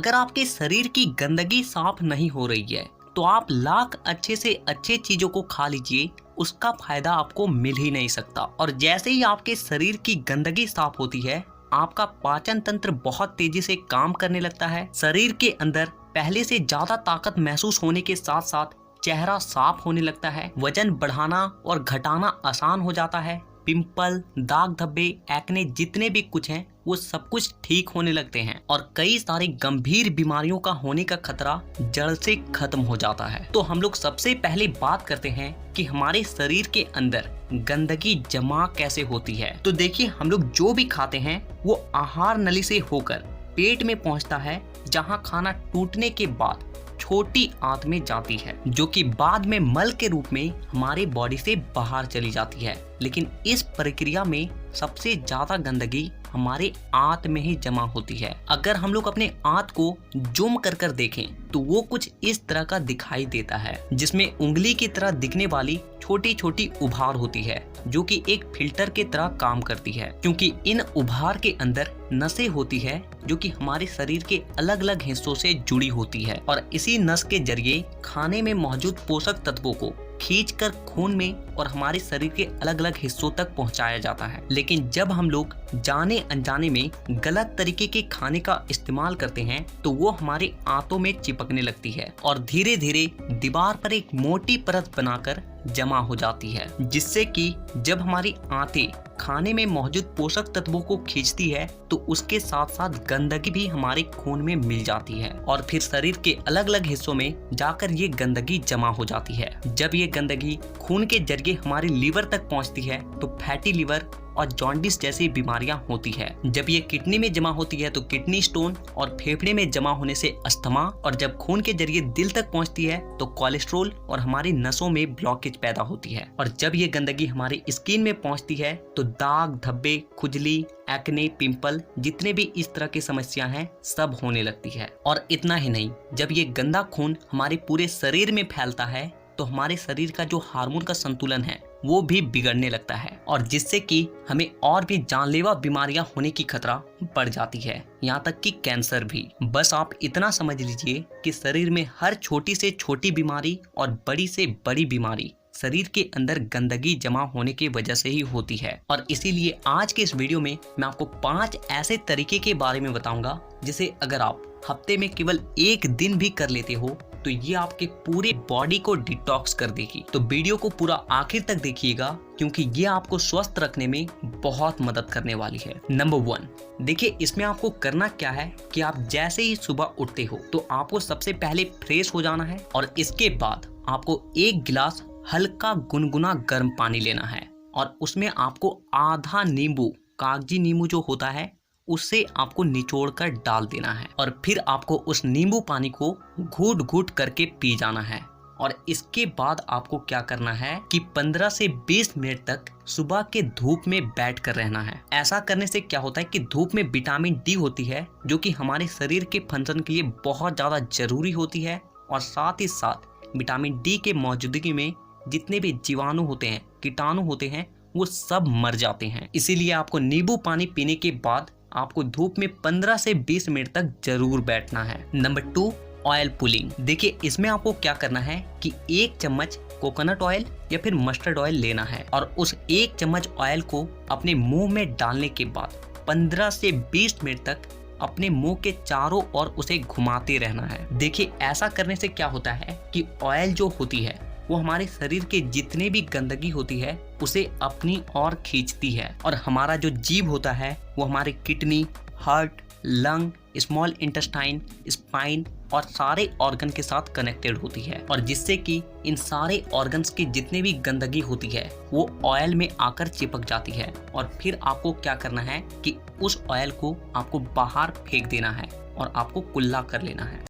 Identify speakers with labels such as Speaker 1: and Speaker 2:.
Speaker 1: अगर आपके शरीर की गंदगी साफ नहीं हो रही है तो आप लाख अच्छे से अच्छे चीजों को खा लीजिए, उसका फायदा आपको मिल ही नहीं सकता। और जैसे ही आपके शरीर की गंदगी साफ होती है, आपका पाचन तंत्र बहुत तेजी से काम करने लगता है। शरीर के अंदर पहले से ज्यादा ताकत महसूस होने के साथ साथ चेहरा साफ होने लगता है। वजन बढ़ाना और घटाना आसान हो जाता है। पिंपल, दाग धब्बे, एक्ने जितने भी कुछ हैं वो सब कुछ ठीक होने लगते हैं और कई सारी गंभीर बीमारियों का होने का खतरा जड़ से खत्म हो जाता है। तो हम लोग सबसे पहले बात करते हैं कि हमारे शरीर के अंदर गंदगी जमा कैसे होती है। तो देखिए, हम लोग जो भी खाते हैं वो आहार नली से होकर पेट में पहुंचता है, जहां खाना टूटने के बाद छोटी आंत में जाती है, जो कि बाद में मल के रूप में हमारे बॉडी से बाहर चली जाती है। लेकिन इस प्रक्रिया में सबसे ज्यादा गंदगी हमारे आंत में ही जमा होती है। अगर हम लोग अपने आंत को जूम कर कर देखें तो वो कुछ इस तरह का दिखाई देता है, जिसमें उंगली की तरह दिखने वाली छोटी छोटी उभार होती है, जो कि एक फिल्टर के तरह काम करती है, क्योंकि इन उभार के अंदर नसें होती है जो कि हमारे शरीर के अलग अलग हिस्सों से जुड़ी होती है और इसी नस के जरिए खाने में मौजूद पोषक तत्वों को खींचकर खून में और हमारे शरीर के अलग अलग हिस्सों तक पहुंचाया जाता है। लेकिन जब हम लोग जाने अनजाने में गलत तरीके के खाने का इस्तेमाल करते हैं तो वो हमारे आंतों में चिपकने लगती है और धीरे धीरे दीवार पर एक मोटी परत बनाकर जमा हो जाती है, जिससे कि जब हमारी आंतें खाने में मौजूद पोषक तत्वों को खींचती है तो उसके साथ साथ गंदगी भी हमारे खून में मिल जाती है और फिर शरीर के अलग अलग हिस्सों में जाकर ये गंदगी जमा हो जाती है। जब ये गंदगी खून के जरिए हमारे लीवर तक पहुंचती है तो फैटी लीवर और जॉन्डिस जैसी बीमारियां होती है। जब ये किडनी में जमा होती है तो किडनी स्टोन और फेफड़े में जमा होने से अस्थमा, और जब खून के जरिए दिल तक पहुंचती है तो कोलेस्ट्रोल और हमारी नसों में ब्लॉकेज पैदा होती है। और जब ये गंदगी हमारी स्किन में पहुंचती है तो दाग धब्बे, खुजली, एक्ने, पिंपल जितने भी इस तरह की समस्या हैं सब होने लगती है। और इतना ही नहीं, जब ये गंदा खून हमारे पूरे शरीर में फैलता है तो हमारे शरीर का जो हार्मोन का संतुलन है वो भी बिगड़ने लगता है और जिससे कि हमें और भी जानलेवा बीमारियां होने की खतरा बढ़ जाती है, यहाँ तक कि कैंसर भी। बस आप इतना समझ लीजिए कि शरीर में हर छोटी से छोटी बीमारी और बड़ी से बड़ी बीमारी शरीर के अंदर गंदगी जमा होने की वजह से ही होती है। और इसीलिए आज के इस वीडियो में मैं आपको 5 ऐसे तरीके के बारे में बताऊंगा जिसे अगर आप हफ्ते में केवल एक दिन भी कर लेते हो तो ये आपके पूरे बॉडी को डिटॉक्स कर देगी। तो वीडियो को पूरा आखिर तक देखिएगा क्योंकि ये आपको स्वस्थ रखने में बहुत मदद करने वाली है। नंबर 1, देखिए इसमें आपको करना क्या है कि आप जैसे ही सुबह उठते हो तो आपको सबसे पहले फ्रेश हो जाना है और इसके बाद आपको 1 गिलास हल्का गुनगुना गर्म पानी लेना है और उसमें आपको आधा नींबू, कागजी नींबू जो होता है, उससे आपको निचोड़ कर डाल देना है और फिर आपको उस नींबू पानी को घूट घूट करके पी जाना है। और इसके बाद आपको क्या करना है कि 15 से 20 मिनट तक सुबह के धूप में बैठ कर रहना है। ऐसा करने से क्या होता है कि धूप में विटामिन डी होती है जो कि हमारे शरीर के फंक्शन के लिए बहुत ज़्यादा जरूरी होती है और साथ ही साथ विटामिन डी के मौजूदगी में जितने भी जीवाणु होते हैं, कीटाणु होते हैं, वो सब मर जाते हैं। इसीलिए आपको नींबू पानी पीने के बाद आपको धूप में 15 से 20 मिनट तक जरूर बैठना है। Number 2, oil pulling. देखिए इसमें आपको क्या करना है कि 1 चम्मच कोकोनट ऑयल या फिर मस्टर्ड ऑयल लेना है और उस 1 चम्मच ऑयल को अपने मुंह में डालने के बाद 15 से 20 मिनट तक अपने मुंह के चारों ओर उसे घुमाते रहना है। देखिए ऐसा करने से क्या होता है कि ऑयल जो होती है वो हमारे शरीर के जितने भी गंदगी होती है उसे अपनी ओर खींचती है और हमारा जो जीभ होता है वो हमारे kidney, heart, lung, small intestine, spine और सारे ऑर्गन के साथ कनेक्टेड होती है और जिससे कि इन सारे ऑर्गन्स की जितने भी गंदगी होती है वो ऑयल में आकर चिपक जाती है और फिर आपको क्या करना है कि उस ऑयल को आपको बाहर फेंक देना है और आपको कुल्ला कर लेना है।